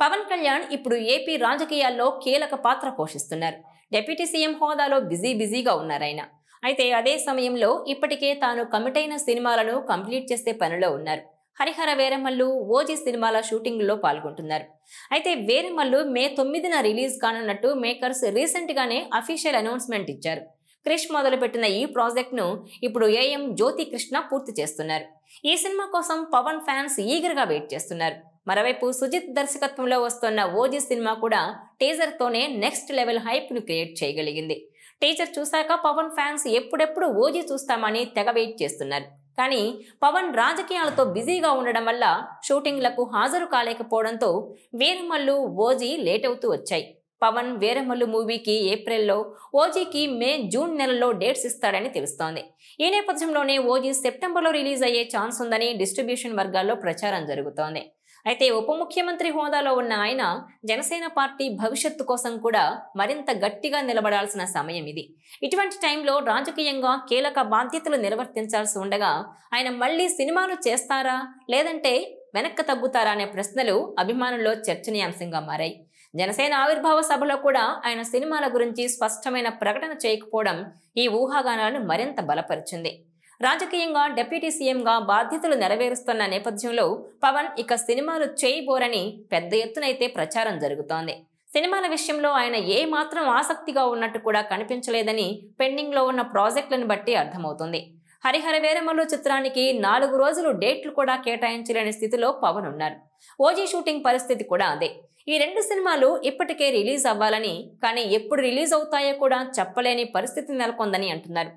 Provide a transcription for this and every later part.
పవన్ కళ్యాణ్ ఇప్పుడు ఏపీ రాజకీయాల్లో కీలక పాత్ర పోషిస్తున్నారు. డిప్యూటీ సీఎం హోదాలో బిజీగా ఉన్నారు ఆయన. అయితే అదే సమయంలో ఇప్పటికే తాను కమిట్ అయిన సినిమాలను కంప్లీట్ చేసే పనిలో ఉన్నారు. హరిహర వీరమల్లు, ఓజీ సినిమాల షూటింగ్లో పాల్గొంటున్నారు. అయితే వీరమల్లు మే 9న రిలీజ్ కానున్నట్టు మేకర్స్ రీసెంట్ గానే అఫీషియల్ అనౌన్స్మెంట్ ఇచ్చారు. క్రిష్ మొదలుపెట్టిన ఈ ప్రాజెక్ట్ ను ఇప్పుడు ఏఎం జ్యోతి కృష్ణ పూర్తి చేస్తున్నారు. ఈ సినిమా కోసం పవన్ ఫ్యాన్స్ ఈగర్ గా వెయిట్ చేస్తున్నారు. మరోవైపు సుజిత్ దర్శకత్వంలో వస్తున్న ఓజీ సినిమా కూడా టీజర్ తోనే నెక్స్ట్ లెవెల్ హైప్ ను క్రియేట్ చేయగలిగింది. టీజర్ చూశాక పవన్ ఫ్యాన్స్ ఎప్పుడెప్పుడు ఓజీ చూస్తామని తెగ వెయిట్ చేస్తున్నారు. కానీ పవన్ రాజకీయాలతో బిజీగా ఉండడం వల్ల షూటింగ్లకు హాజరు కాలేకపోవడంతో వీరమల్లు, ఓజీ లేట్ అవుతూ వచ్చాయి. పవన్ వీరమల్లు మూవీకి ఏప్రిల్లో, ఓజీకి మే, జూన్ నెలలో డేట్స్ ఇస్తాడని తెలుస్తోంది. ఈ నేపథ్యంలోనే ఓజీ సెప్టెంబర్లో రిలీజ్ అయ్యే ఛాన్స్ ఉందని డిస్ట్రిబ్యూషన్ వర్గాల్లో ప్రచారం జరుగుతోంది. అయితే ఉప ముఖ్యమంత్రి హోదాలో ఉన్న ఆయన జనసేన పార్టీ భవిష్యత్తు కోసం కూడా మరింత గట్టిగా నిలబడాల్సిన సమయం ఇది. ఇటువంటి టైంలో రాజకీయంగా కీలక బాధ్యతలు నిర్వర్తించాల్సి ఉండగా ఆయన మళ్లీ సినిమాలు చేస్తారా లేదంటే వెనక్కి తగ్గుతారా అనే ప్రశ్నలు అభిమానుల్లో చర్చనీయాంశంగా మారాయి. జనసేన ఆవిర్భావ సభలో కూడా ఆయన సినిమాల గురించి స్పష్టమైన ప్రకటన చేయకపోవడం ఈ ఊహాగానాలను మరింత బలపరిచింది. రాజకీయంగా డిప్యూటీ సీఎంగా బాధ్యతలు నెరవేరుస్తున్న నేపథ్యంలో పవన్ ఇక సినిమాలు చేయబోరని పెద్ద ఎత్తునైతే ప్రచారం జరుగుతోంది. సినిమాల విషయంలో ఆయన ఏ మాత్రం ఆసక్తిగా ఉన్నట్టు కూడా కనిపించలేదని పెండింగ్ లో ఉన్న ప్రాజెక్టులను బట్టి అర్థమవుతుంది. హరిహర వీరమల్లు చిత్రానికి 4 రోజులు డేట్లు కూడా కేటాయించలేని స్థితిలో పవన్ ఉన్నారు. ఓజీ షూటింగ్ పరిస్థితి కూడా అదే. ఈ 2 సినిమాలు ఇప్పటికే రిలీజ్ అవ్వాలని, కానీ ఎప్పుడు రిలీజ్ అవుతాయో కూడా చెప్పలేని పరిస్థితి నెలకొందని అంటున్నారు.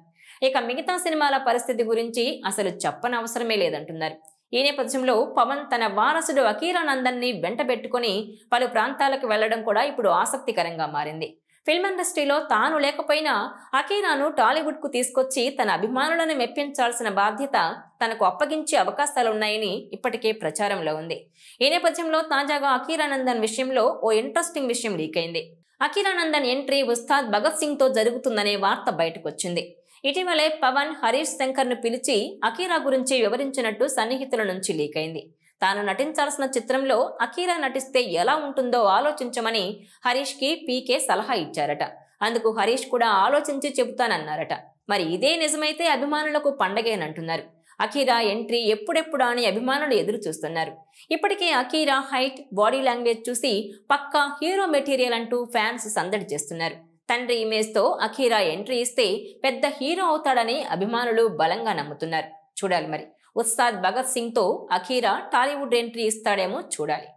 ఇక మిగతా సినిమాల పరిస్థితి గురించి అసలు చెప్పనవసరమే లేదంటున్నారు. ఈ నేపథ్యంలో పవన్ తన వారసుడు అకీరానందన్ ని వెంటబెట్టుకుని పలు ప్రాంతాలకు వెళ్లడం కూడా ఇప్పుడు ఆసక్తికరంగా మారింది. ఫిల్మ్ ఇండస్ట్రీలో తాను లేకపోయినా అకీరాను టాలీవుడ్ కు తీసుకొచ్చి తన అభిమానులను మెప్పించాల్సిన బాధ్యత తనకు అప్పగించే అవకాశాలున్నాయని ఇప్పటికే ప్రచారంలో ఉంది. ఈ నేపథ్యంలో తాజాగా అకీరానందన్ విషయంలో ఓ ఇంట్రెస్టింగ్ విషయం లీక్ అయింది. అకీరానందన్ ఎంట్రీ ఉస్తాద్ భగత్ సింగ్ తో జరుగుతుందనే వార్త బయటకొచ్చింది. ఇటీవలే పవన్ హరీష్ శంకర్ ను పిలిచి అకీరా గురించి వివరించినట్టు సన్నిహితుల నుంచి లీక్ అయింది. తాను నటించాల్సిన చిత్రంలో అకీరా నటిస్తే ఎలా ఉంటుందో ఆలోచించమని హరీష్ కి పీకే సలహా ఇచ్చారట. అందుకు హరీష్ కూడా ఆలోచించి చెబుతానన్నారట. మరి ఇదే నిజమైతే అభిమానులకు పండగేనంటున్నారు. అకీరా ఎంట్రీ ఎప్పుడెప్పుడా అని అభిమానులు ఎదురు చూస్తున్నారు. ఇప్పటికే అకీరా హైట్, బాడీ లాంగ్వేజ్ చూసి పక్కా హీరో మెటీరియల్ అంటూ ఫ్యాన్స్ సందడి చేస్తున్నారు. తండ్రి ఇమేజ్ తో అకీరా ఎంట్రీ ఇస్తే పెద్ద హీరో అవుతాడని అభిమానులు బలంగా నమ్ముతున్నారు. చూడాలి మరి ఉస్తాద్ భగత్ సింగ్ తో అకీరా టాలీవుడ్ ఎంట్రీ ఇస్తాడేమో చూడాలి.